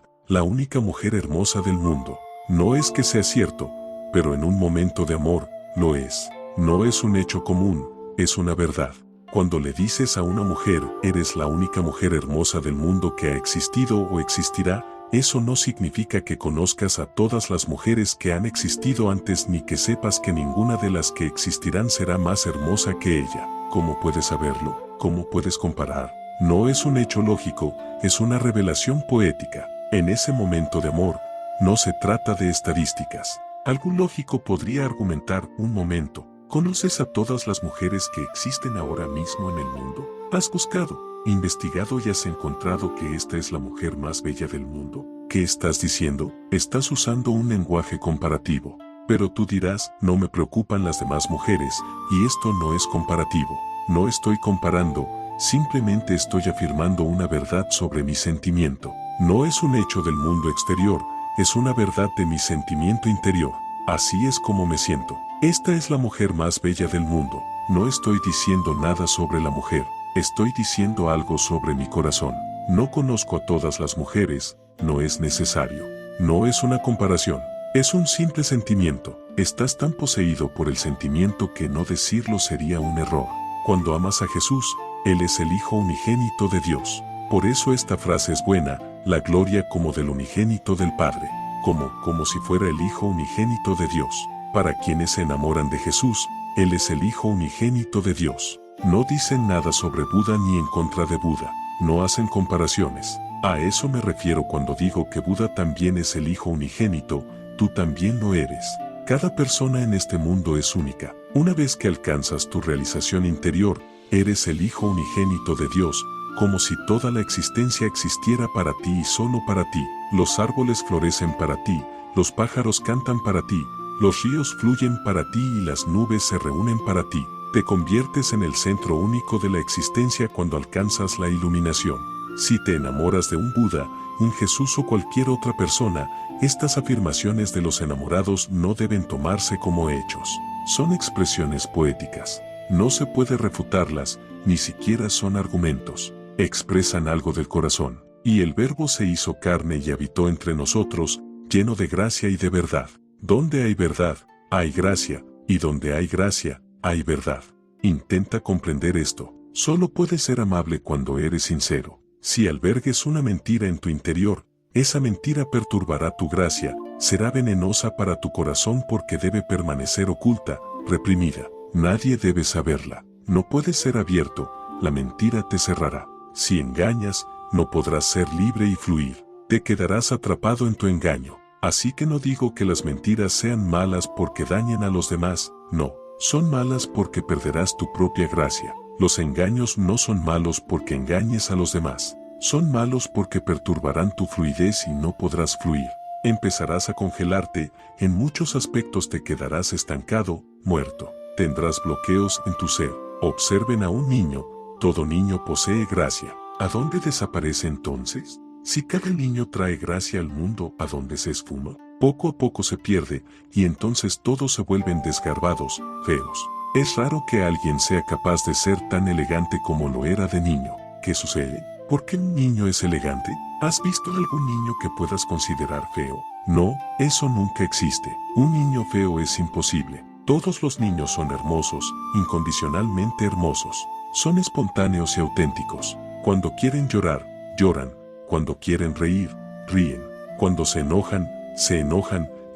hermosa del mundo. No es que sea cierto, pero en un momento de amor, lo es. No es un hecho común, es una verdad. Cuando le dices a una mujer, eres la única mujer hermosa del mundo que ha existido o existirá, eso no significa que conozcas a todas las mujeres que han existido antes ni que sepas que ninguna de las que existirán será más hermosa que ella. ¿Cómo puedes saberlo? ¿Cómo puedes comparar? No es un hecho lógico, es una revelación poética. En ese momento de amor, no se trata de estadísticas. Algún lógico podría argumentar, un momento, ¿conoces a todas las mujeres que existen ahora mismo en el mundo? ¿Has buscado, investigado y has encontrado que esta es la mujer más bella del mundo? ¿Qué estás diciendo? Estás usando un lenguaje comparativo. Pero tú dirás, no me preocupan las demás mujeres, y esto no es comparativo. No estoy comparando, simplemente estoy afirmando una verdad sobre mi sentimiento. No es un hecho del mundo exterior, es una verdad de mi sentimiento interior. Así es como me siento. Esta es la mujer más bella del mundo. No estoy diciendo nada sobre la mujer, estoy diciendo algo sobre mi corazón. No conozco a todas las mujeres, no es necesario. No es una comparación, es un simple sentimiento. Estás tan poseído por el sentimiento que no decirlo sería un error. Cuando amas a Jesús, Él es el Hijo unigénito de Dios. Por eso esta frase es buena, la gloria como del unigénito del Padre, como si fuera el Hijo unigénito de Dios. Para quienes se enamoran de Jesús, Él es el Hijo unigénito de Dios. No dicen nada sobre Buda ni en contra de Buda, no hacen comparaciones. A eso me refiero cuando digo que Buda también es el Hijo unigénito, tú también lo eres. Cada persona en este mundo es única. Una vez que alcanzas tu realización interior, eres el Hijo unigénito de Dios, como si toda la existencia existiera para ti y solo para ti. Los árboles florecen para ti, los pájaros cantan para ti, los ríos fluyen para ti y las nubes se reúnen para ti. Te conviertes en el centro único de la existencia cuando alcanzas la iluminación. Si te enamoras de un Buda, un Jesús o cualquier otra persona, estas afirmaciones de los enamorados no deben tomarse como hechos. son expresiones poéticas. No se puede refutarlas, ni siquiera son argumentos. Expresan algo del corazón. Y el Verbo se hizo carne y habitó entre nosotros, lleno de gracia y de verdad. Donde hay verdad, hay gracia, y donde hay gracia, hay verdad. Intenta comprender esto. Solo puedes ser amable cuando eres sincero. Si albergues una mentira en tu interior, esa mentira perturbará tu gracia, será venenosa para tu corazón porque debe permanecer oculta, reprimida. Nadie debe saberla. No puedes ser abierto, la mentira te cerrará. Si engañas, no podrás ser libre y fluir. Te quedarás atrapado en tu engaño. Así que no digo que las mentiras sean malas porque dañen a los demás, no. Son malas porque perderás tu propia gracia. Los engaños no son malos porque engañes a los demás. Son malos porque perturbarán tu fluidez y no podrás fluir. Empezarás a congelarte, en muchos aspectos te quedarás estancado, muerto. Tendrás bloqueos en tu ser. Observen a un niño. Todo niño posee gracia. ¿A dónde desaparece entonces? Si cada niño trae gracia al mundo, ¿a dónde se esfuma? Poco a poco se pierde, y entonces todos se vuelven desgarbados, feos. Es raro que alguien sea capaz de ser tan elegante como lo era de niño. ¿Qué sucede? ¿Por qué un niño es elegante? ¿Has visto algún niño que puedas considerar feo? No, eso nunca existe. Un niño feo es imposible. Todos los niños son hermosos, incondicionalmente hermosos. Son espontáneos y auténticos. Cuando quieren llorar, lloran. Cuando quieren reír, ríen. Cuando se enojan,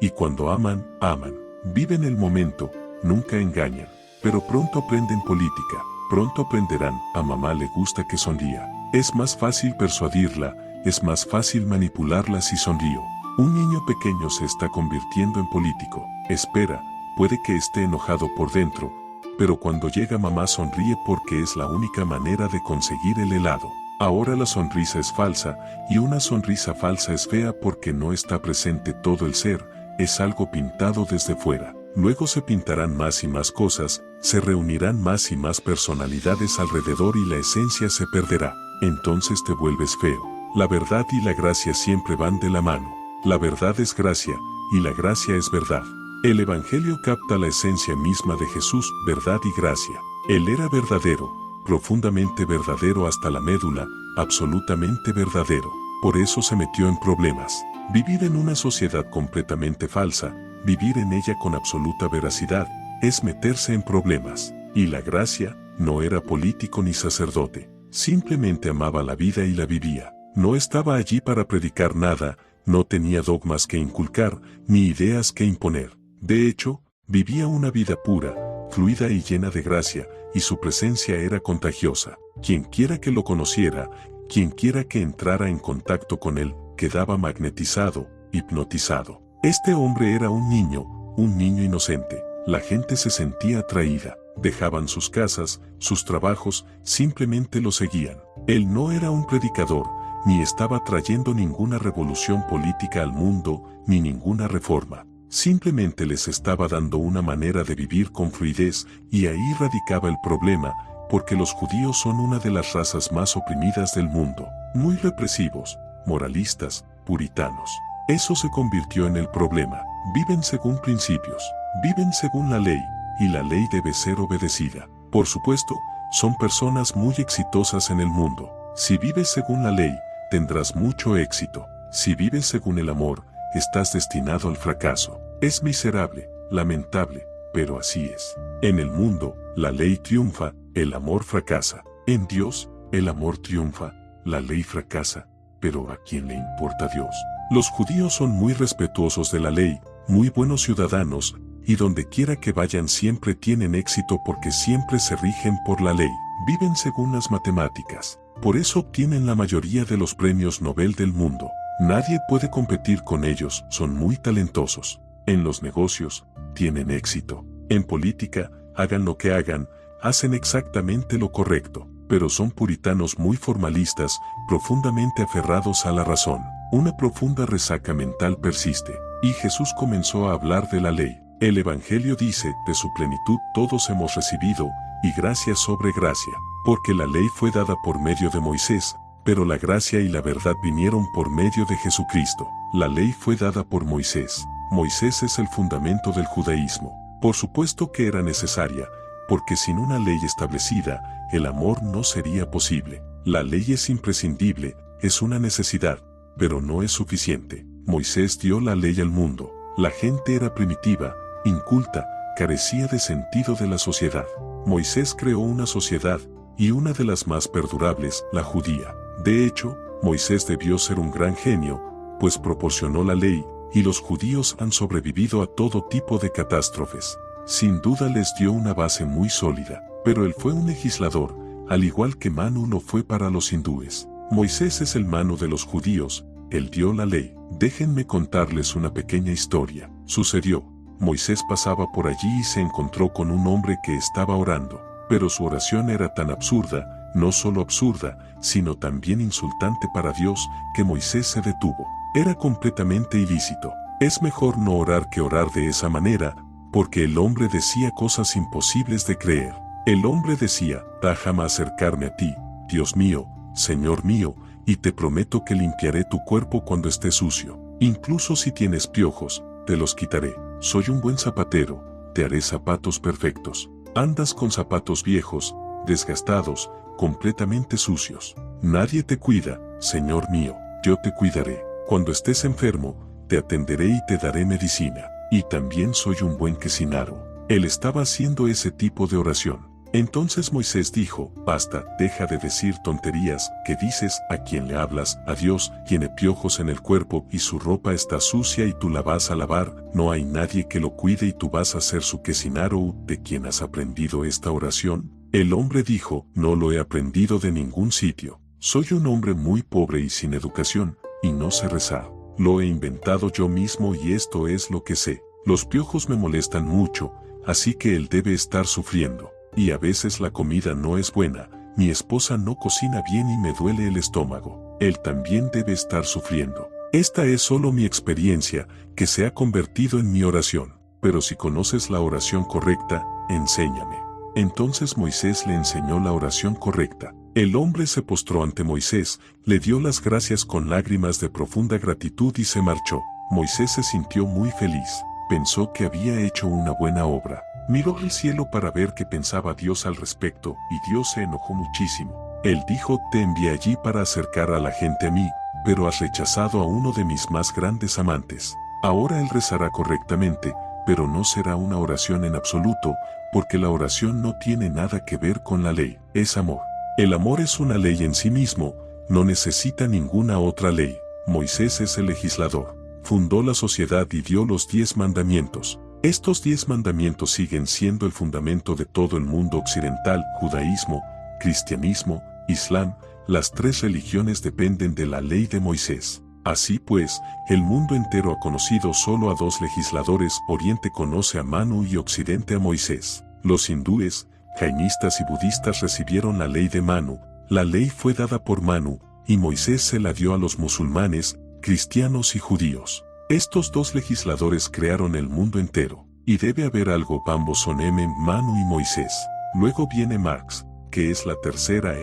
y cuando aman, aman. Viven el momento, nunca engañan. Pero pronto aprenden política. Pronto aprenderán, a mamá le gusta que sonría. Es más fácil persuadirla, es más fácil manipularla si sonrío. Un niño pequeño se está convirtiendo en político. Espera, puede que esté enojado por dentro, pero cuando llega mamá sonríe porque es la única manera de conseguir el helado. Ahora la sonrisa es falsa, y una sonrisa falsa es fea porque no está presente todo el ser, es algo pintado desde fuera. Luego se pintarán más y más cosas, se reunirán más y más personalidades alrededor y la esencia se perderá. Entonces te vuelves feo. La verdad y la gracia siempre van de la mano. La verdad es gracia, y la gracia es verdad. El Evangelio capta la esencia misma de Jesús, verdad y gracia. Él era verdadero, profundamente verdadero hasta la médula, absolutamente verdadero. Por eso se metió en problemas. Vivir en una sociedad completamente falsa, vivir en ella con absoluta veracidad, es meterse en problemas. Y la gracia, no era político ni sacerdote. Simplemente amaba la vida y la vivía. No estaba allí para predicar nada, no tenía dogmas que inculcar, ni ideas que imponer. De hecho, vivía una vida pura, fluida y llena de gracia, y su presencia era contagiosa. Quien quiera que lo conociera, quien quiera que entrara en contacto con él, quedaba magnetizado, hipnotizado. Este hombre era un niño inocente. La gente se sentía atraída. Dejaban sus casas, sus trabajos, simplemente lo seguían. Él no era un predicador, ni estaba trayendo ninguna revolución política al mundo, ni ninguna reforma. Simplemente les estaba dando una manera de vivir con fluidez, y ahí radicaba el problema, porque los judíos son una de las razas más oprimidas del mundo, muy represivos, moralistas, puritanos. Eso se convirtió en el problema. Viven según principios, viven según la ley, y la ley debe ser obedecida. Por supuesto, son personas muy exitosas en el mundo. Si vives según la ley, tendrás mucho éxito. Si vives según el amor, estás destinado al fracaso. Es miserable, lamentable, pero así es. En el mundo, la ley triunfa, el amor fracasa. En Dios, el amor triunfa, la ley fracasa. Pero ¿a quién le importa Dios? Los judíos son muy respetuosos de la ley, muy buenos ciudadanos, y donde quiera que vayan siempre tienen éxito porque siempre se rigen por la ley. Viven según las matemáticas. Por eso obtienen la mayoría de los premios Nobel del mundo. Nadie puede competir con ellos, son muy talentosos. En los negocios, tienen éxito. En política, hagan lo que hagan, hacen exactamente lo correcto. Pero son puritanos muy formalistas, profundamente aferrados a la razón. Una profunda resaca mental persiste. Y Jesús comenzó a hablar de la ley. El Evangelio dice, de su plenitud todos hemos recibido, y gracia sobre gracia. Porque la ley fue dada por medio de Moisés, pero la gracia y la verdad vinieron por medio de Jesucristo. La ley fue dada por Moisés. Moisés es el fundamento del judaísmo. Por supuesto que era necesaria, porque sin una ley establecida, el amor no sería posible. La ley es imprescindible, es una necesidad, pero no es suficiente. Moisés dio la ley al mundo. La gente era primitiva, inculta, carecía de sentido de la sociedad. Moisés creó una sociedad, y una de las más perdurables, la judía. De hecho, Moisés debió ser un gran genio, pues proporcionó la ley, y los judíos han sobrevivido a todo tipo de catástrofes. Sin duda les dio una base muy sólida, pero él fue un legislador, al igual que Manu lo fue para los hindúes. Moisés es el Manu de los judíos, él dio la ley. Déjenme contarles una pequeña historia. Sucedió, Moisés pasaba por allí y se encontró con un hombre que estaba orando, pero su oración era tan absurda, no solo absurda, sino también insultante para Dios, que Moisés se detuvo. Era completamente ilícito. Es mejor no orar que orar de esa manera, porque el hombre decía cosas imposibles de creer. El hombre decía, déjame acercarme a ti, Dios mío, Señor mío, y te prometo que limpiaré tu cuerpo cuando esté sucio. Incluso si tienes piojos, te los quitaré. Soy un buen zapatero, te haré zapatos perfectos. Andas con zapatos viejos, desgastados, completamente sucios. Nadie te cuida, Señor mío, yo te cuidaré. Cuando estés enfermo, te atenderé y te daré medicina. Y también soy un buen cocinero. Él estaba haciendo ese tipo de oración. Entonces Moisés dijo, basta, deja de decir tonterías, ¿qué dices? ¿A quién le hablas? A Dios, tiene piojos en el cuerpo y su ropa está sucia y tú la vas a lavar, no hay nadie que lo cuide y tú vas a ser su cocinero. ¿De quién has aprendido esta oración? El hombre dijo, no lo he aprendido de ningún sitio. Soy un hombre muy pobre y sin educación, y no sé rezar. Lo he inventado yo mismo y esto es lo que sé. Los piojos me molestan mucho, así que él debe estar sufriendo. Y a veces la comida no es buena, mi esposa no cocina bien y me duele el estómago. Él también debe estar sufriendo. Esta es solo mi experiencia, que se ha convertido en mi oración. Pero si conoces la oración correcta, enséñame. Entonces Moisés le enseñó la oración correcta. El hombre se postró ante Moisés, le dio las gracias con lágrimas de profunda gratitud y se marchó. Moisés se sintió muy feliz. Pensó que había hecho una buena obra. Miró al cielo para ver qué pensaba Dios al respecto, y Dios se enojó muchísimo. Él dijo, te envié allí para acercar a la gente a mí, pero has rechazado a uno de mis más grandes amantes. Ahora él rezará correctamente, pero no será una oración en absoluto, porque la oración no tiene nada que ver con la ley, es amor. El amor es una ley en sí mismo, no necesita ninguna otra ley. Moisés es el legislador. Fundó la sociedad y dio los 10 mandamientos. Estos 10 mandamientos siguen siendo el fundamento de todo el mundo occidental, judaísmo, cristianismo, islam, las 3 religiones dependen de la ley de Moisés. Así pues, el mundo entero ha conocido solo a 2 legisladores, Oriente conoce a Manu y Occidente a Moisés. Los hindúes, jainistas y budistas recibieron la ley de Manu, la ley fue dada por Manu, y Moisés se la dio a los musulmanes, cristianos y judíos. Estos 2 legisladores crearon el mundo entero, y debe haber algo, ambos son Manu y Moisés. Luego viene Marx, que es la tercera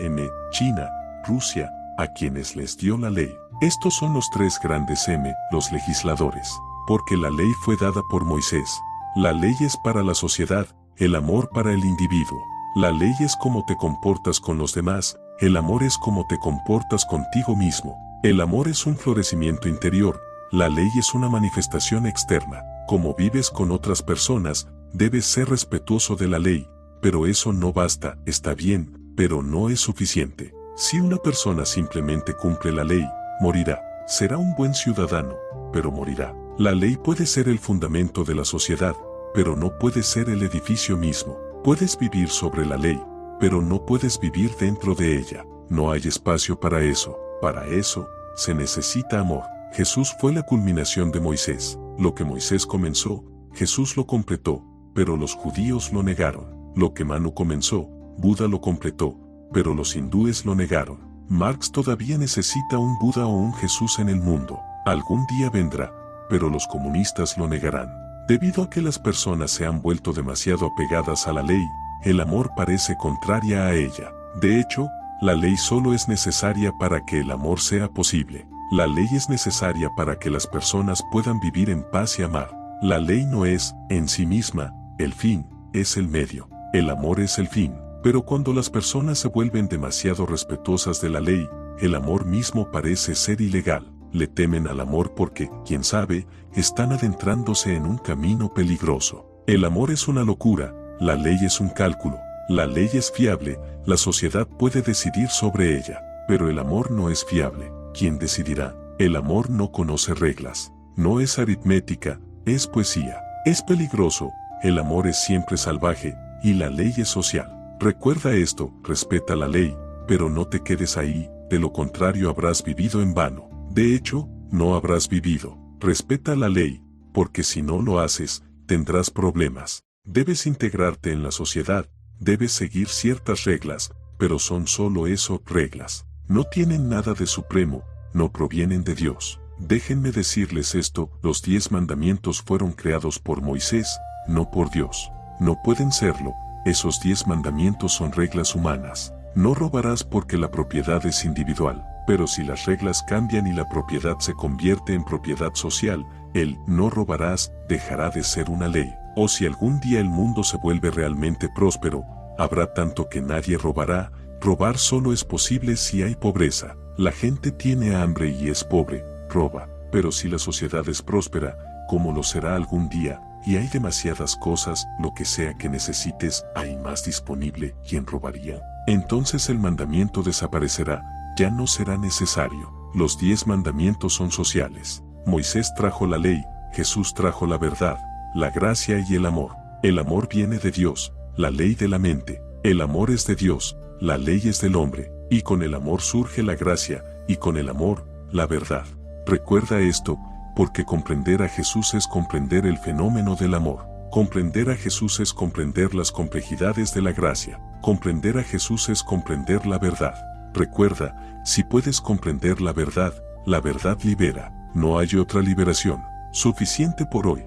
China, Rusia, a quienes les dio la ley. Estos son los 3 grandes los legisladores, porque la ley fue dada por Moisés. La ley es para la sociedad, el amor para el individuo. La ley es cómo te comportas con los demás, el amor es cómo te comportas contigo mismo. El amor es un florecimiento interior, la ley es una manifestación externa. Como vives con otras personas, debes ser respetuoso de la ley, pero eso no basta, está bien, pero no es suficiente. Si una persona simplemente cumple la ley, morirá. Será un buen ciudadano, pero morirá. La ley puede ser el fundamento de la sociedad, pero no puede ser el edificio mismo. Puedes vivir sobre la ley, pero no puedes vivir dentro de ella. No hay espacio para eso. Para eso, se necesita amor. Jesús fue la culminación de Moisés. Lo que Moisés comenzó, Jesús lo completó, pero los judíos lo negaron. Lo que Manu comenzó, Buda lo completó, pero los hindúes lo negaron. Marx todavía necesita un Buda o un Jesús en el mundo. Algún día vendrá, pero los comunistas lo negarán. Debido a que las personas se han vuelto demasiado apegadas a la ley, el amor parece contraria a ella. De hecho, la ley solo es necesaria para que el amor sea posible. La ley es necesaria para que las personas puedan vivir en paz y amar. La ley no es, en sí misma, El fin es el medio. El amor es el fin. Pero cuando las personas se vuelven demasiado respetuosas de la ley, el amor mismo parece ser ilegal. Le temen al amor porque, quién sabe, están adentrándose en un camino peligroso. El amor es una locura, la ley es un cálculo, la ley es fiable, la sociedad puede decidir sobre ella, pero el amor no es fiable. ¿Quién decidirá? El amor no conoce reglas, no es aritmética, es poesía. Es peligroso, el amor es siempre salvaje, y la ley es social. Recuerda esto, respeta la ley, pero no te quedes ahí, de lo contrario habrás vivido en vano. De hecho, no habrás vivido. Respeta la ley, porque si no lo haces, tendrás problemas. Debes integrarte en la sociedad, debes seguir ciertas reglas, pero son solo eso, reglas. No tienen nada de supremo, no provienen de Dios. Déjenme decirles esto, los 10 mandamientos fueron creados por Moisés, no por Dios. No pueden serlo, esos 10 mandamientos son reglas humanas. No robarás porque la propiedad es individual, pero si las reglas cambian y la propiedad se convierte en propiedad social, el no robarás dejará de ser una ley. O si algún día el mundo se vuelve realmente próspero, habrá tanto que nadie robará. Robar solo es posible si hay pobreza. La gente tiene hambre y es pobre, roba. Pero si la sociedad es próspera, como lo será algún día, y hay demasiadas cosas, lo que sea que necesites, hay más disponible, ¿quién robaría? Entonces el mandamiento desaparecerá, ya no será necesario. Los 10 mandamientos son sociales. Moisés trajo la ley, Jesús trajo la verdad, la gracia y el amor. El amor viene de Dios, la ley de la mente. El amor es de Dios, la ley es del hombre, y con el amor surge la gracia, y con el amor, la verdad. Recuerda esto, porque comprender a Jesús es comprender el fenómeno del amor. Comprender a Jesús es comprender las complejidades de la gracia. Comprender a Jesús es comprender la verdad. Recuerda, si puedes comprender la verdad libera. No hay otra liberación. Suficiente por hoy.